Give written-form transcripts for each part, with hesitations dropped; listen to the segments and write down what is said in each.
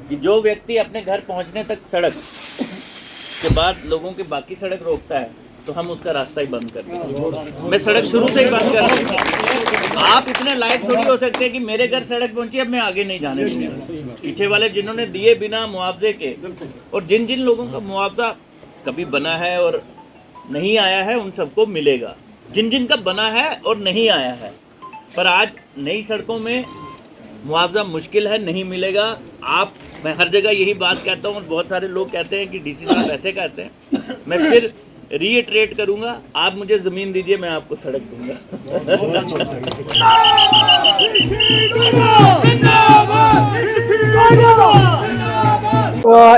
कि जो व्यक्ति अपने घर पहुंचने तक सड़क के बाद लोगों की बाकी सड़क रोकता है तो हम उसका रास्ता ही बंद कर दें। मैं सड़क शुरू से ही बंद कर दूँ। आप इतने लायक थोड़ी हो सकते हैं कि मेरे घर सड़क पहुंची अब मैं आगे नहीं जाने दूंगा। पीछे वाले जिन्होंने दिए बिना मुआवजे के, और जिन जिन लोगों का मुआवजा कभी बना है और नहीं आया है उन सबको मिलेगा, जिन जिन का बना है और नहीं आया है। पर आज नई सड़कों में मुआवजा मुश्किल है, नहीं मिलेगा। मैं हर जगह यही बात कहता हूँ और बहुत सारे लोग कहते हैं कि डीसी साहब ऐसे कहते हैं। मैं फिर रीइटरेट करूंगा, आप मुझे ज़मीन दीजिए, मैं आपको सड़क दूंगा।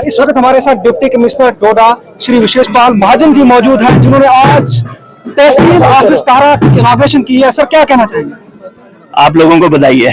इस वक्त हमारे साथ डिप्टी कमिश्नर डोडा श्री विशेषपाल महाजन जी मौजूद हैं, जिन्होंने आज तहसील ऑफिस तारा की इनॉग्रेशन की है। सर, क्या कहना चाहेंगे? आप लोगों को बधाई है।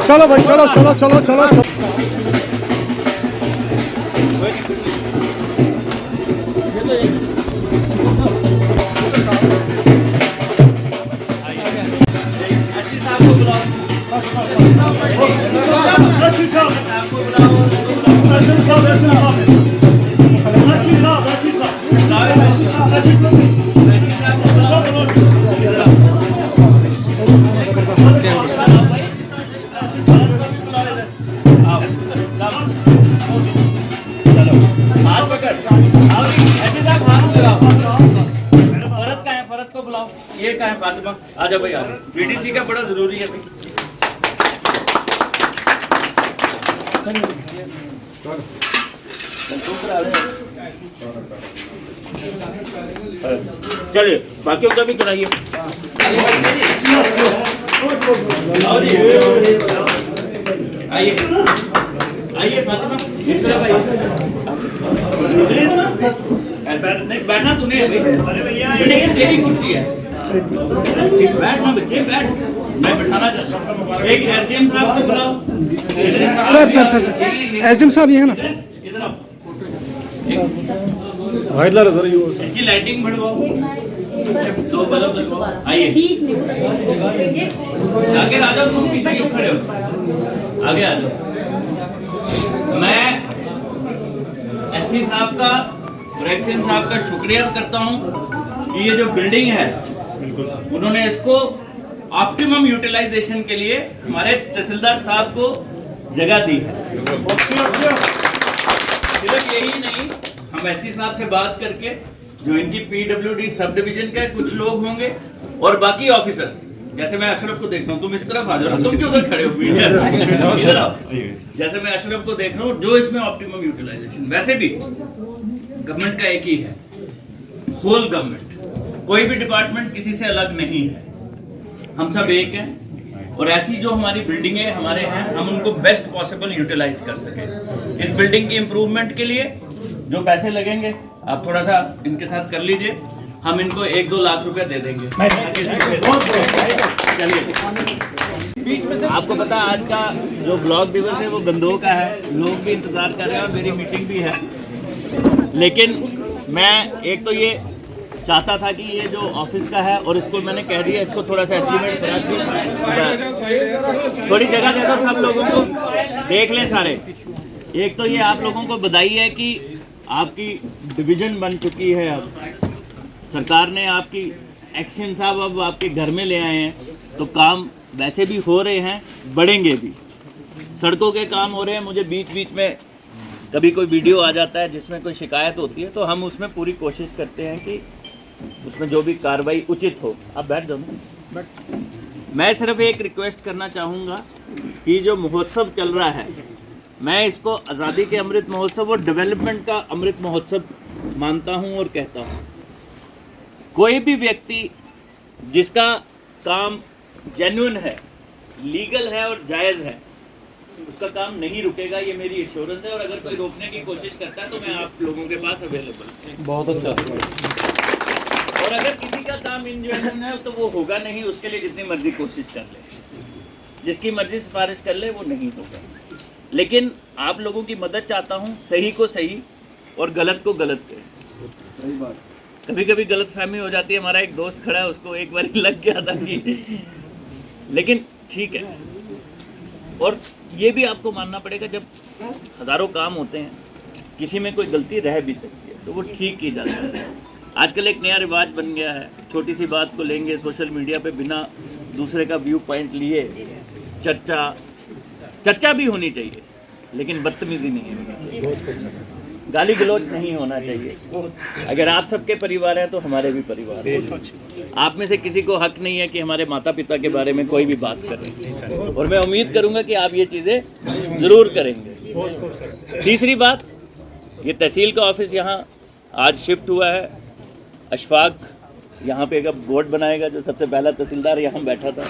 चलो भाई, चलो चलो चलो चलो, चलो। ये कहाँ है फातिमा? आजा भाई, आजा। बीडीसी का बड़ा जरूरी है भाई। चलिए बाकियों का भी कराइए। आइए आइए फातिमा, इस तरफ आइए। बैठना तूने, अरे भैया ये तेरी कुर्सी है, बैठना बच्चे, बैठ। मैं बैठाना चाहता हूँ। एक एसडीएम साहब को बुलाओ। Sir sir sir sir SDM साहब ये है ना, इधर आओ। इसकी लाइटिंग बढ़वाओ, दो बल्ब लगवाओ। आइए आगे आ जाओ, तुम पीछे क्यों खड़े हो? आगे आ जाओ। मैं एससी साहब का, एक्शन साहब का शुक्रिया करता हूं कि ये जो बिल्डिंग है उन्होंने इसको ऑप्टिमम यूटिलाइजेशन के लिए हमारे तहसीलदार साहब को जगह दी है। सिर्फ यही नहीं, हम एससी साहब से बात करके जो इनकी पीडब्ल्यूडी सब डिवीजन के कुछ लोग होंगे और बाकी ऑफिसर्स, जैसे मैं अशरफ को देख रहा हूँ, तुम इस तरफ आ जाओ ना, तुम क्यों उधर खड़े हो? इधर आओ। जैसे मैं अशरफ को देख रहा हूँ, जो इसमें ऑप्टिमम यूटिलाइजेशन, वैसे भी गवर्नमेंट का एक ही है, होल गवर्नमेंट, कोई भी डिपार्टमेंट किसी से अलग नहीं है, हम सब एक हैं। और ऐसी जो हमारी बिल्डिंगें हमारे हैं हम उनको बेस्ट पॉसिबल यूटिलाइज कर सकें। इस बिल्डिंग की इम्प्रूवमेंट के लिए जो पैसे लगेंगे आप थोड़ा सा इनके साथ कर लीजिए, हम इनको 1-2 लाख रुपए दे देंगे। चलिए, आपको पता आज का जो ब्लॉक दिवस है वो गंदों का है, लोग भी इंतजार कर रहे हैं और मेरी मीटिंग भी है। लेकिन मैं एक तो ये चाहता था कि ये जो ऑफिस का है और इसको मैंने कह दिया, इसको थोड़ा सा एस्टिमेट करा दी, थोड़ी जगह दे दो सब लोगों को देख लें सारे। एक तो ये आप लोगों को बधाई है कि आपकी डिवीजन बन चुकी है, अब सरकार ने आपकी एक्शन साहब अब आपके घर में ले आए हैं, तो काम वैसे भी हो रहे हैं, बढ़ेंगे भी। सड़कों के काम हो रहे हैं, मुझे बीच बीच में कभी कोई वीडियो आ जाता है जिसमें कोई शिकायत होती है, तो हम उसमें पूरी कोशिश करते हैं कि उसमें जो भी कार्रवाई उचित हो। आप बैठ जाओ। मैं सिर्फ एक रिक्वेस्ट करना चाहूँगा कि जो महोत्सव चल रहा है, मैं इसको आज़ादी के अमृत महोत्सव और डेवलपमेंट का अमृत महोत्सव मानता हूँ और कहता हूँ। कोई भी व्यक्ति जिसका काम जेन्युइन है, लीगल है और जायज़ है, उसका काम नहीं रुकेगा, ये मेरी एश्योरेंस है। और अगर कोई रोकने की कोशिश करता है तो मैं आप लोगों के पास अवेलेबल हूँ। बहुत अच्छा। और अगर किसी का काम इनजेन्युइन है तो वो होगा नहीं, उसके लिए जितनी मर्जी कोशिश कर ले, जिसकी मर्जी सिफारिश कर ले, वो नहीं होगा। लेकिन आप लोगों की मदद चाहता हूँ, सही को सही और गलत को गलत करें। सही बात। कभी कभी गलत फहमी हो जाती है। हमारा एक दोस्त खड़ा है, उसको एक बार लग गया था कि, लेकिन ठीक है। और ये भी आपको मानना पड़ेगा, जब हज़ारों काम होते हैं किसी में कोई गलती रह भी सकती है तो वो ठीक की जाती है। आजकल एक नया रिवाज बन गया है, छोटी सी बात को लेंगे सोशल मीडिया पे, बिना दूसरे का व्यू पॉइंट लिए चर्चा भी होनी चाहिए, लेकिन बदतमीजी नहीं होनी चाहिए, गाली गलौज नहीं होना चाहिए। अगर आप सबके परिवार हैं तो हमारे भी परिवार हैं। आप में से किसी को हक नहीं है कि हमारे माता पिता के बारे में कोई भी बात करें, और मैं उम्मीद करूंगा कि आप ये चीज़ें ज़रूर करेंगे। तीसरी बात, ये तहसील का ऑफिस यहाँ आज शिफ्ट हुआ है। अशफाक यहाँ पे एक बोर्ड बनाएगा, जो सबसे पहला तहसीलदार यहाँ बैठा था।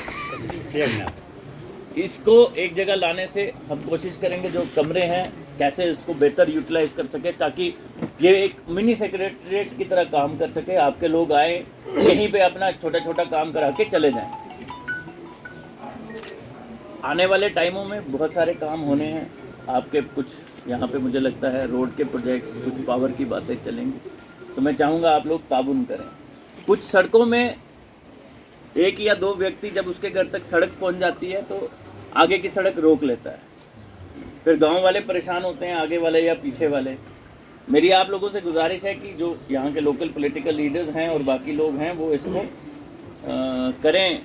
इसको एक जगह लाने से हम कोशिश करेंगे जो कमरे हैं कैसे इसको बेहतर यूटिलाइज कर सके, ताकि ये एक मिनी सेक्रेटरीट की तरह काम कर सके। आपके लोग आए यहीं पे अपना छोटा छोटा काम करा के चले जाएं। आने वाले टाइमों में बहुत सारे काम होने हैं आपके। कुछ यहाँ पे मुझे लगता है रोड के प्रोजेक्ट्स, कुछ पावर की बातें चलेंगी, तो मैं चाहूँगा आप लोग ताबुन करें। कुछ सड़कों में 1 या 2 व्यक्ति जब उसके घर तक सड़क पहुँच जाती है तो आगे की सड़क रोक लेता है, फिर गांव वाले परेशान होते हैं, आगे वाले या पीछे वाले। मेरी आप लोगों से गुजारिश है कि जो यहाँ के लोकल पॉलिटिकल लीडर्स हैं और बाकी लोग हैं वो इसको करें,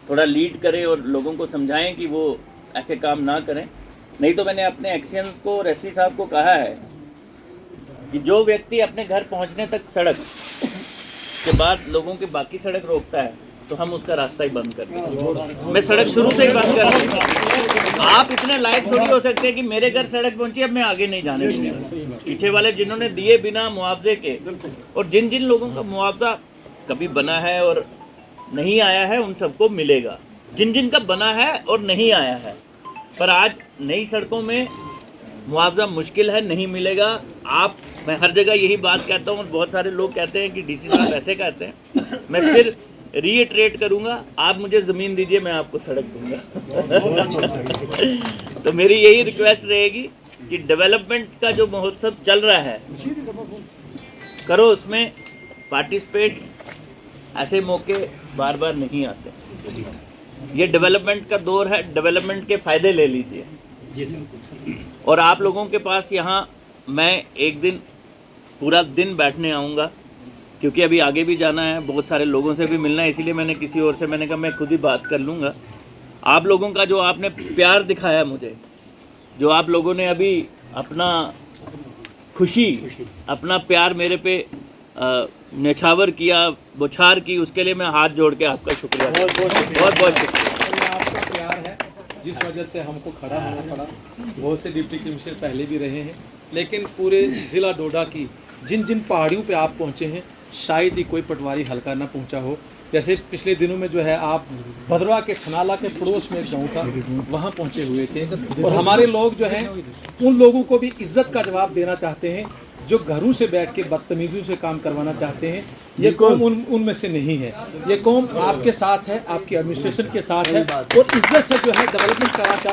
थोड़ा लीड करें और लोगों को समझाएं कि वो ऐसे काम ना करें। नहीं तो मैंने अपने एक्शंस को और एससी साहब को कहा है कि जो व्यक्ति अपने घर पहुँचने तक सड़क के बाद लोगों की बाकी सड़क रोकता है तो हम उसका रास्ता ही बंद कर दें। मैं सड़क शुरू से ही बंद कर दूँ। आप इतने लायक थोड़ी हो सकते हैं कि मेरे घर सड़क पहुंची, अब मैं आगे नहीं जाने दूंगा। पीछे वाले जिन्होंने दिए बिना मुआवजे के, और जिन जिन लोगों का मुआवजा कभी बना है और नहीं आया है उन सबको मिलेगा। जिन जिन का बना है और नहीं आया है, पर आज नई सड़कों में मुआवजा मुश्किल है, नहीं मिलेगा। आप, मैं हर जगह यही बात कहता हूँ और बहुत सारे लोग कहते हैं कि डीसी साहब ऐसे कहते हैं, मैं फिर रीइटरेट करूंगा, आप मुझे ज़मीन दीजिए, मैं आपको सड़क दूंगा। तो मेरी यही रिक्वेस्ट रहेगी कि डेवलपमेंट का जो महोत्सव चल रहा है करो, उसमें पार्टिसिपेट। ऐसे मौके बार बार नहीं आते। ये डेवलपमेंट का दौर है, डेवलपमेंट के फ़ायदे ले लीजिए। और आप लोगों के पास यहाँ मैं एक दिन पूरा दिन बैठने आऊँगा, क्योंकि अभी आगे भी जाना है, बहुत सारे लोगों से भी मिलना है, इसीलिए मैंने किसी और से मैंने कहा मैं खुद ही बात कर लूँगा। आप लोगों का जो आपने प्यार दिखाया मुझे, जो आप लोगों ने अभी अपना खुशी, अपना प्यार मेरे पे निछावर किया, बौछार की, उसके लिए मैं हाथ जोड़ के आपका शुक्रिया, बहुत बहुत शुक्रिया। आपका प्यार है जिस वजह से हमको खड़ा होना पड़ा। बहुत से डिप्टी कमिश्नर पहले भी रहे हैं, लेकिन पूरे ज़िला डोडा की जिन जिन पहाड़ियों पे आप पहुँचे हैं, शायद ही कोई पटवारी हल्का ना पहुंचा हो। जैसे पिछले दिनों में जो है आप भद्रवा के खनाला के पड़ोस में एक गाँव था, वहाँ पहुँचे हुए थे और हमारे लोग जो हैं उन लोगों को भी इज्जत का जवाब देना चाहते हैं जो घरों से बैठ के बदतमीजी से काम करवाना चाहते हैं। ये कौम उनमें से नहीं है। ये कौम आपके साथ है, आपके एडमिनिस्ट्रेशन के साथ है और इज्जत से जो है डेवलपमेंट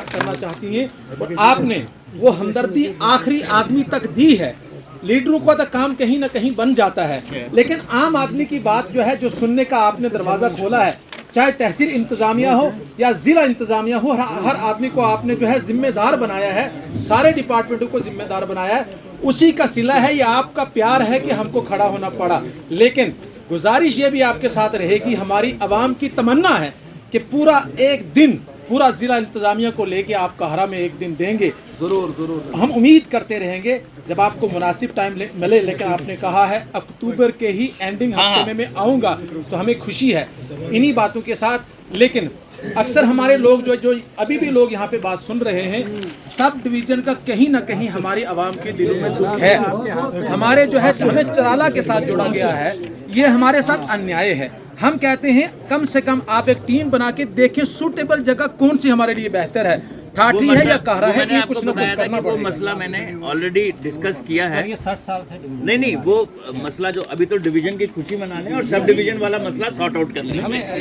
करना चाहती है और आपने वो हमदर्दी आखिरी आदमी तक दी है। लीडरों का तो काम कहीं ना कहीं बन जाता है, लेकिन आम आदमी की बात जो है जो सुनने का आपने दरवाज़ा खोला है, चाहे तहसील इंतज़ामिया हो या ज़िला इंतज़ामिया हो, हर आदमी को आपने जो है जिम्मेदार बनाया है, सारे डिपार्टमेंटों को जिम्मेदार बनाया है। उसी का सिला है, ये आपका प्यार है कि हमको खड़ा होना पड़ा। लेकिन गुजारिश ये भी आपके साथ रहेगी, हमारी आवाम की तमन्ना है कि पूरा एक दिन पूरा ज़िला इंतज़ामिया को लेके आपका हरा में एक दिन देंगे। ज़रूर हम उम्मीद करते रहेंगे जब आपको मुनासिब टाइम मिले। लेकिन आपने कहा है अक्टूबर के ही एंडिंग हफ्ते में मैं आऊँगा, तो हमें खुशी है इन्हीं बातों के साथ। लेकिन अक्सर हमारे लोग जो अभी भी लोग यहाँ पे बात सुन रहे हैं, सब डिवीज़न का कहीं ना कहीं हमारी आवाम के दिलों में दुख है। हमारे जो है हमें चराला के साथ जोड़ा गया है, ये हमारे साथ अन्याय है। हम कहते हैं कम से कम आप एक टीम बना के देखें सूटेबल जगह कौन सी हमारे लिए बेहतर है, ठाठी है या कहरा है, ये कुछ ना कुछ करना वो मसला मैंने ऑलरेडी डिस्कस किया है। ये 60 साल से नहीं वो मसला जो अभी तो डिवीजन की खुशी मनाने और सब डिवीजन वाला मसला सॉर्ट आउट करना है।